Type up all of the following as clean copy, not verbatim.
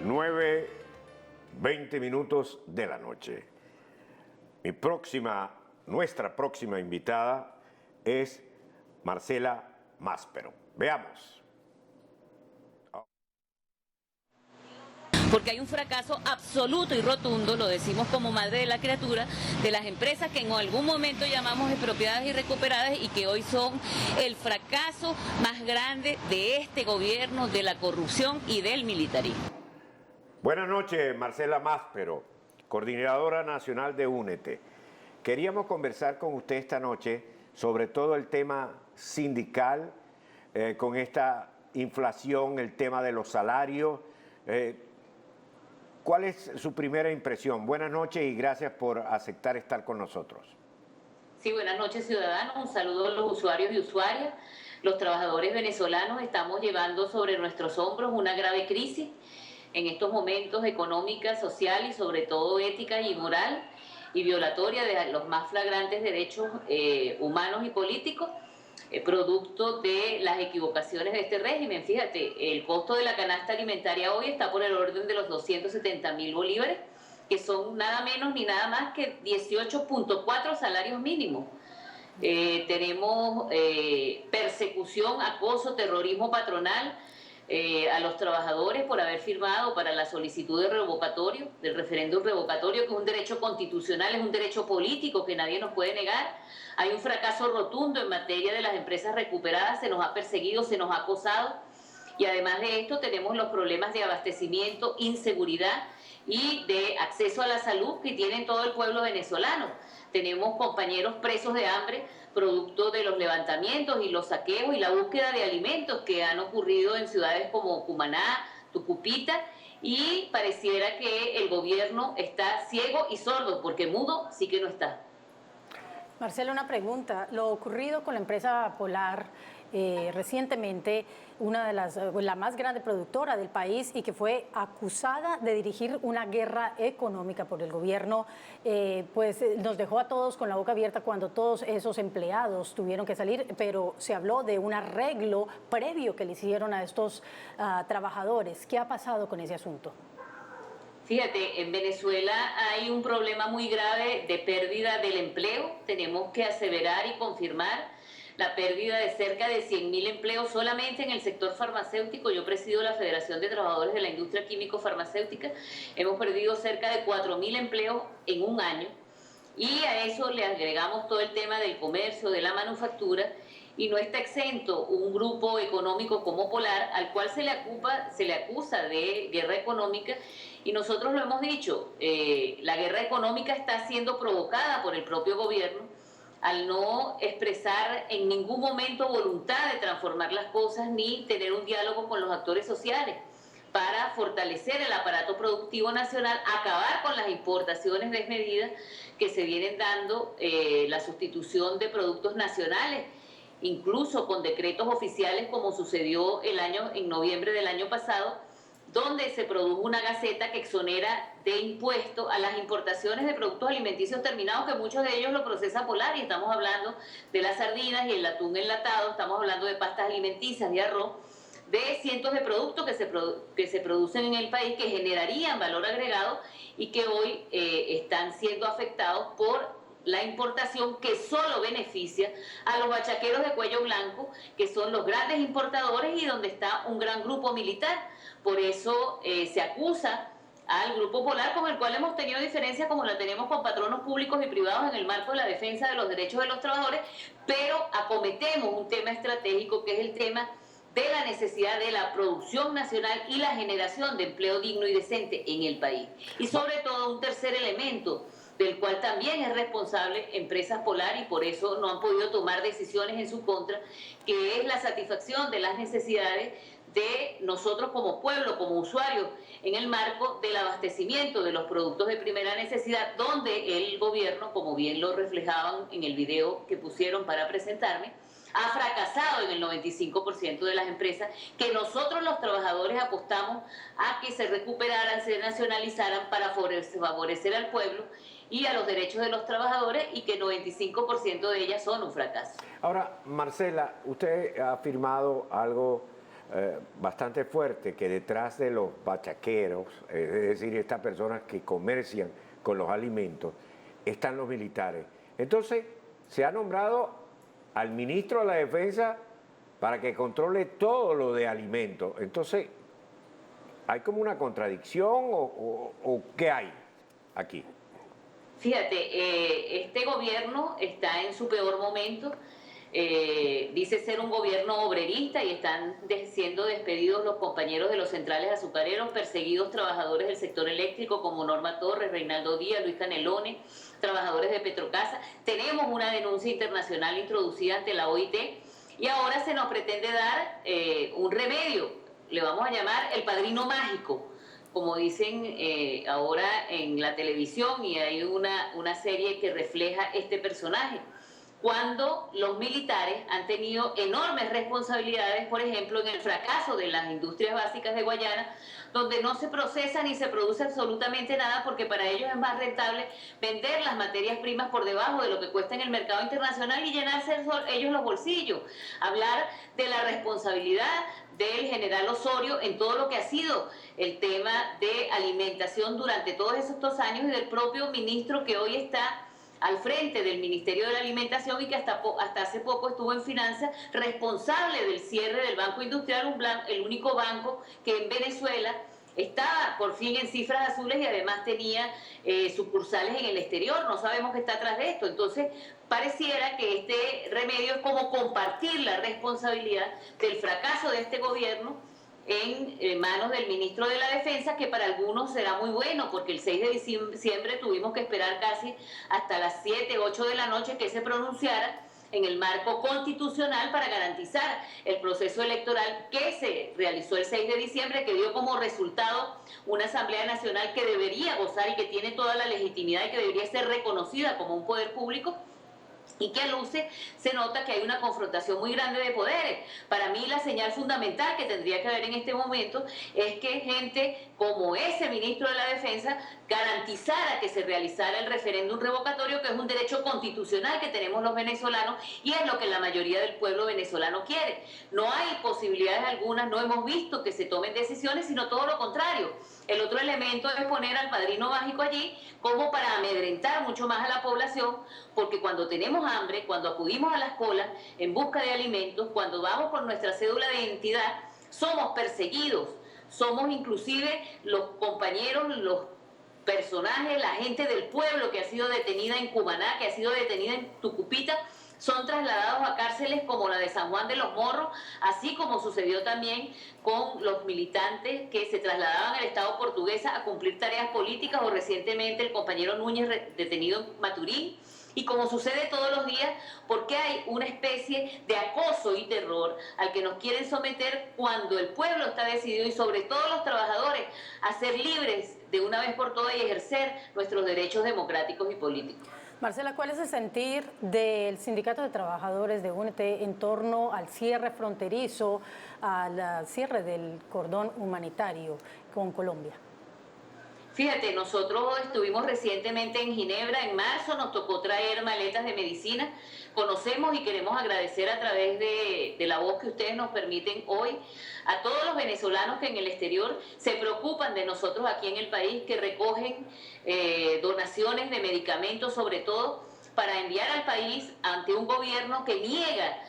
9:20 de la noche. Nuestra próxima invitada es Marcela Máspero. Veamos. Porque hay un fracaso absoluto y rotundo, lo decimos como madre de la criatura, de las empresas que en algún momento llamamos expropiadas y recuperadas y que hoy son el fracaso más grande de este gobierno, de la corrupción y del militarismo. Buenas noches, Marcela Máspero, coordinadora nacional de Únete. Queríamos conversar con usted esta noche sobre todo el tema sindical, con esta inflación, el tema de los salarios. ¿Cuál es su primera impresión? Buenas noches y gracias por aceptar estar con nosotros. Sí, buenas noches, ciudadanos. Un saludo a los usuarios y usuarias. Los trabajadores venezolanos estamos llevando sobre nuestros hombros una grave crisis en estos momentos económica, social y sobre todo ética y moral y violatoria de los más flagrantes derechos humanos y políticos, producto de las equivocaciones de este régimen. Fíjate, el costo de la canasta alimentaria hoy está por el orden de los 270.000 bolívares, que son nada menos ni nada más que 18.4 salarios mínimos. Tenemos persecución, acoso, terrorismo patronal a los trabajadores por haber firmado para la solicitud de revocatorio, del referéndum revocatorio, que es un derecho constitucional, es un derecho político que nadie nos puede negar. Hay un fracaso rotundo en materia de las empresas recuperadas, se nos ha perseguido, se nos ha acosado, y además de esto tenemos los problemas de abastecimiento, inseguridad y de acceso a la salud que tiene todo el pueblo venezolano. Tenemos compañeros presos de hambre producto de los levantamientos y los saqueos y la búsqueda de alimentos que han ocurrido en ciudades como Cumaná, Tucupita, y pareciera que el gobierno está ciego y sordo, porque mudo sí que no está. Marcela, una pregunta. Lo ocurrido con la empresa Polar recientemente, la más grande productora del país y que fue acusada de dirigir una guerra económica por el gobierno, pues nos dejó a todos con la boca abierta cuando todos esos empleados tuvieron que salir, pero se habló de un arreglo previo que le hicieron a estos trabajadores. ¿Qué ha pasado con ese asunto? Fíjate, en Venezuela hay un problema muy grave de pérdida del empleo. Tenemos que aseverar y confirmar la pérdida de cerca de 100.000 empleos solamente en el sector farmacéutico. Yo presido la Federación de Trabajadores de la Industria Químico-Farmacéutica. Hemos perdido cerca de 4.000 empleos en un año. Y a eso le agregamos todo el tema del comercio, de la manufactura, y no está exento un grupo económico como Polar, al cual se le acusa de guerra económica, y nosotros lo hemos dicho, la guerra económica está siendo provocada por el propio gobierno, al no expresar en ningún momento voluntad de transformar las cosas ni tener un diálogo con los actores sociales para fortalecer el aparato productivo nacional, acabar con las importaciones desmedidas que se vienen dando, la sustitución de productos nacionales, incluso con decretos oficiales como sucedió en noviembre del año pasado, donde se produjo una gaceta que exonera de impuesto a las importaciones de productos alimenticios terminados, que muchos de ellos lo procesa Polar, y estamos hablando de las sardinas y el atún enlatado, estamos hablando de pastas alimenticias, de arroz, de cientos de productos que se producen en el país, que generarían valor agregado y que hoy están siendo afectados por la importación, que solo beneficia a los bachaqueros de cuello blanco, que son los grandes importadores y donde está un gran grupo militar. Por eso se acusa al Grupo Polar, con el cual hemos tenido diferencias como la tenemos con patronos públicos y privados en el marco de la defensa de los derechos de los trabajadores, pero acometemos un tema estratégico que es el tema de la necesidad de la producción nacional y la generación de empleo digno y decente en el país. Y sobre todo un tercer elemento, del cual también es responsable Empresas Polar, y por eso no han podido tomar decisiones en su contra, que es la satisfacción de las necesidades de nosotros como pueblo, como usuarios, en el marco del abastecimiento de los productos de primera necesidad, donde el gobierno, como bien lo reflejaban en el video que pusieron para presentarme, ha fracasado en el 95% de las empresas que nosotros los trabajadores apostamos a que se recuperaran, se nacionalizaran para favorecer al pueblo y a los derechos de los trabajadores, y que el 95% de ellas son un fracaso. Ahora, Marcela, usted ha afirmado algo bastante fuerte que detrás de los bachaqueros, es decir, estas personas que comercian con los alimentos, están los militares. Entonces, se ha nombrado al ministro de la Defensa para que controle todo lo de alimentos. Entonces, ¿hay como una contradicción o qué hay aquí? Fíjate, este gobierno está en su peor momento. Dice ser un gobierno obrerista y están siendo despedidos los compañeros de los centrales azucareros, perseguidos trabajadores del sector eléctrico como Norma Torres, Reinaldo Díaz, Luis Canelone, trabajadores de Petrocasa. Tenemos una denuncia internacional introducida ante la OIT y ahora se nos pretende dar un remedio, le vamos a llamar el padrino mágico, como dicen ahora en la televisión, y hay una serie que refleja este personaje, cuando los militares han tenido enormes responsabilidades, por ejemplo, en el fracaso de las industrias básicas de Guayana, donde no se procesa ni se produce absolutamente nada porque para ellos es más rentable vender las materias primas por debajo de lo que cuesta en el mercado internacional y llenarse ellos los bolsillos. Hablar de la responsabilidad del general Osorio en todo lo que ha sido el tema de alimentación durante todos estos años y del propio ministro que hoy está al frente del Ministerio de la Alimentación y que hasta hace poco estuvo en finanzas, responsable del cierre del Banco Industrial, el único banco que en Venezuela estaba por fin en cifras azules y además tenía sucursales en el exterior. No sabemos qué está atrás de esto. Entonces, pareciera que este remedio es como compartir la responsabilidad del fracaso de este gobierno en manos del ministro de la Defensa, que para algunos será muy bueno, porque el 6 de diciembre tuvimos que esperar casi hasta las 7, 8 de la noche que se pronunciara en el marco constitucional para garantizar el proceso electoral que se realizó el 6 de diciembre, que dio como resultado una Asamblea Nacional que debería gozar y que tiene toda la legitimidad y que debería ser reconocida como un poder público, y que a luces se nota que hay una confrontación muy grande de poderes. Para mí la señal fundamental que tendría que haber en este momento es que gente como ese ministro de la Defensa garantizara que se realizara el referéndum revocatorio, que es un derecho constitucional que tenemos los venezolanos y es lo que la mayoría del pueblo venezolano quiere. No hay posibilidades algunas, no hemos visto que se tomen decisiones, sino todo lo contrario. El otro elemento es poner al padrino mágico allí como para amedrentar mucho más a la población, porque cuando tenemos hambre, cuando acudimos a las colas en busca de alimentos, cuando vamos con nuestra cédula de identidad, somos perseguidos, somos inclusive los compañeros, los personajes, la gente del pueblo que ha sido detenida en Cumaná, que ha sido detenida en Tucupita, son trasladados a cárceles como la de San Juan de los Morros, así como sucedió también con los militantes que se trasladaban al Estado portuguesa a cumplir tareas políticas, o recientemente el compañero Núñez detenido en Maturín. Y como sucede todos los días, porque hay una especie de acoso y terror al que nos quieren someter cuando el pueblo está decidido, y sobre todo los trabajadores, a ser libres de una vez por todas y ejercer nuestros derechos democráticos y políticos. Marcela, ¿cuál es el sentir del Sindicato de Trabajadores de UNET en torno al cierre fronterizo, al cierre del cordón humanitario con Colombia? Fíjate, nosotros estuvimos recientemente en Ginebra, en marzo, nos tocó traer maletas de medicina. Conocemos y queremos agradecer a través de la voz que ustedes nos permiten hoy a todos los venezolanos que en el exterior se preocupan de nosotros aquí en el país, que recogen donaciones de medicamentos sobre todo para enviar al país ante un gobierno que niega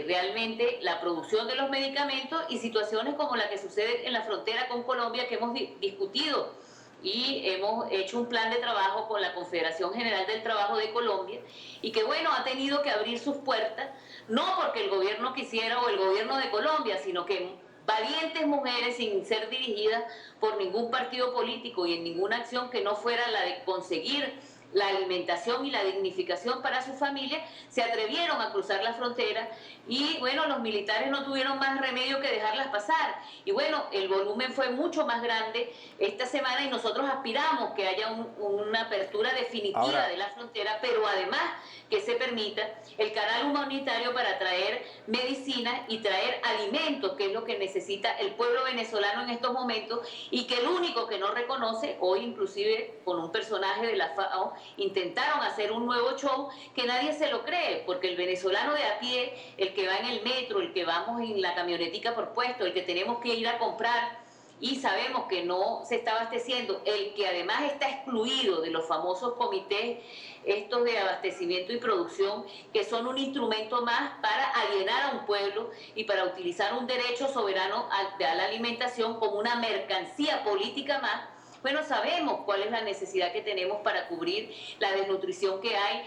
realmente la producción de los medicamentos, y situaciones como la que sucede en la frontera con Colombia, que hemos discutido y hemos hecho un plan de trabajo con la Confederación General del Trabajo de Colombia, y que bueno, ha tenido que abrir sus puertas, no porque el gobierno quisiera o el gobierno de Colombia, sino que valientes mujeres, sin ser dirigidas por ningún partido político y en ninguna acción que no fuera la de conseguir la alimentación y la dignificación para su familia, se atrevieron a cruzar la frontera, y bueno, los militares no tuvieron más remedio que dejarlas pasar, y bueno, el volumen fue mucho más grande esta semana y nosotros aspiramos que haya una apertura definitiva de la frontera, pero además que se permita el canal humanitario para traer medicina y traer alimentos, que es lo que necesita el pueblo venezolano en estos momentos, y que el único que no reconoce, hoy inclusive con un personaje de la FAO, intentaron hacer un nuevo show que nadie se lo cree, porque el venezolano de a pie, el que va en el metro, el que vamos en la camionetica por puesto, el que tenemos que ir a comprar y sabemos que no se está abasteciendo, el que además está excluido de los famosos comités estos de abastecimiento y producción, que son un instrumento más para alienar a un pueblo y para utilizar un derecho soberano a la alimentación como una mercancía política más. Bueno, sabemos cuál es la necesidad que tenemos para cubrir la desnutrición que hay,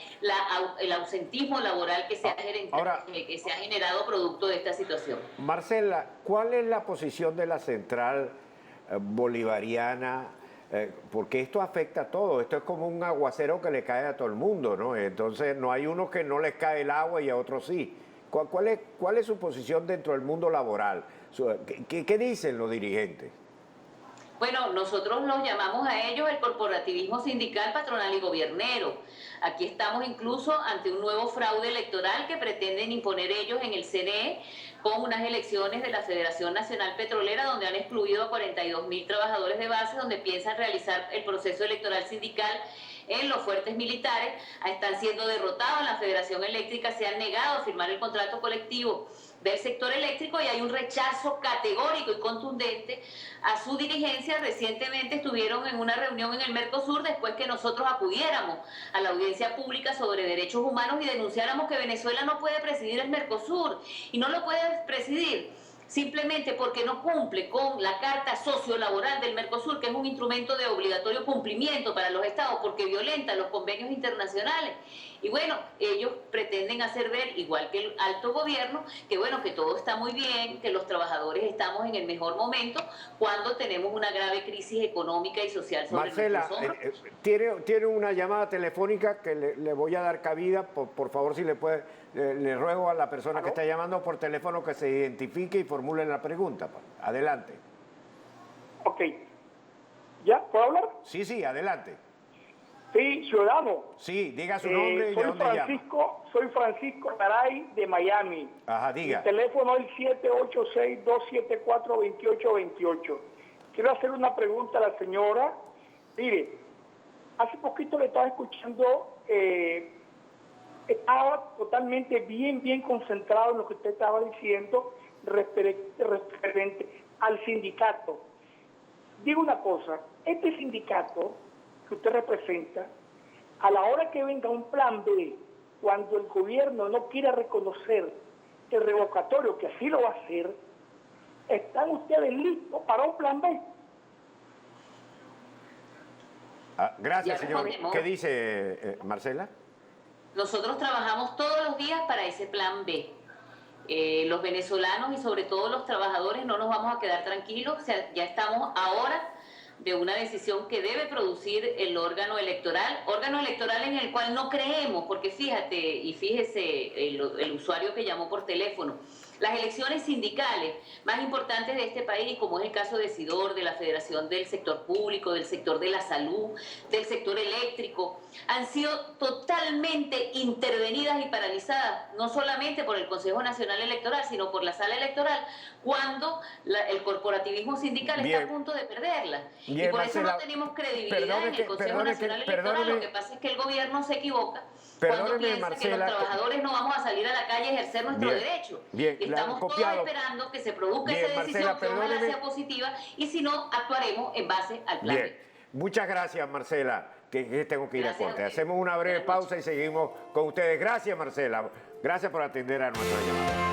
el ausentismo laboral que se ha generado producto de esta situación. Marcela, ¿cuál es la posición de la central bolivariana? Porque esto afecta a todo, esto es como un aguacero que le cae a todo el mundo, ¿no? Entonces no hay unos que no les cae el agua y a otros sí. ¿Cuál es su posición dentro del mundo laboral? ¿Qué dicen los dirigentes? Bueno, nosotros los llamamos a ellos el corporativismo sindical, patronal y gobiernero. Aquí estamos incluso ante un nuevo fraude electoral que pretenden imponer ellos en el CNE con unas elecciones de la Federación Nacional Petrolera donde han excluido a 42.000 trabajadores de base, donde piensan realizar el proceso electoral sindical en los fuertes militares. Están siendo derrotados en la Federación Eléctrica, se han negado a firmar el contrato colectivo del sector eléctrico y hay un rechazo categórico y contundente a su dirigencia. Recientemente estuvieron en una reunión en el Mercosur después que nosotros acudiéramos a la audiencia pública sobre derechos humanos y denunciáramos que Venezuela no puede presidir el Mercosur y no lo puede presidir simplemente porque no cumple con la Carta Sociolaboral del Mercosur, que es un instrumento de obligatorio cumplimiento para los estados, porque violenta los convenios internacionales. Y bueno, ellos pretenden hacer ver, igual que el alto gobierno, que bueno, que todo está muy bien, que los trabajadores estamos en el mejor momento, cuando tenemos una grave crisis económica y social sobre Marcela, tiene una llamada telefónica que le voy a dar cabida, por favor, si le puede, le ruego a la persona que está llamando por teléfono que se identifique y formule la pregunta. Adelante. Ok. ¿Ya? ¿Puedo hablar? Sí, adelante. Sí, ciudadano. Sí, diga su nombre y de dónde llama. Soy Francisco Garay de Miami. Ajá, diga. Mi teléfono es el 786-274-2828. Quiero hacer una pregunta a la señora. Mire, hace poquito le estaba escuchando, estaba totalmente bien concentrado en lo que usted estaba diciendo referente al sindicato. Digo una cosa, este sindicato que usted representa, a la hora que venga un plan B, cuando el gobierno no quiera reconocer el revocatorio, que así lo va a hacer, ¿están ustedes listos para un plan B? Gracias, señor. ¿Qué dice Marcela? Nosotros trabajamos todos los días para ese plan B. Los venezolanos y sobre todo los trabajadores no nos vamos a quedar tranquilos. O sea, ya estamos ahora de una decisión que debe producir el órgano electoral en el cual no creemos, porque fíjese el usuario que llamó por teléfono, las elecciones sindicales más importantes de este país, como es el caso de SIDOR, de la Federación del Sector Público, del sector de la salud, del sector eléctrico, han sido totalmente intervenidas y paralizadas, no solamente por el Consejo Nacional Electoral, sino por la Sala Electoral, cuando el corporativismo sindical está a punto de perderla. Bien, y por Marcela, eso no tenemos credibilidad en el Consejo Nacional Electoral. Lo que pasa es que el gobierno se equivoca cuando piensa Marcela, que los trabajadores no vamos a salir a la calle a ejercer nuestro derecho. Bien, y estamos todos esperando que se produzca esa decisión, que ojalá sea positiva, y si no, actuaremos en base al plan. Bien, muchas gracias, Marcela, que tengo que ir a corte. Hacemos una breve pausa y seguimos con ustedes. Gracias, Marcela. Gracias por atender a nuestra llamada.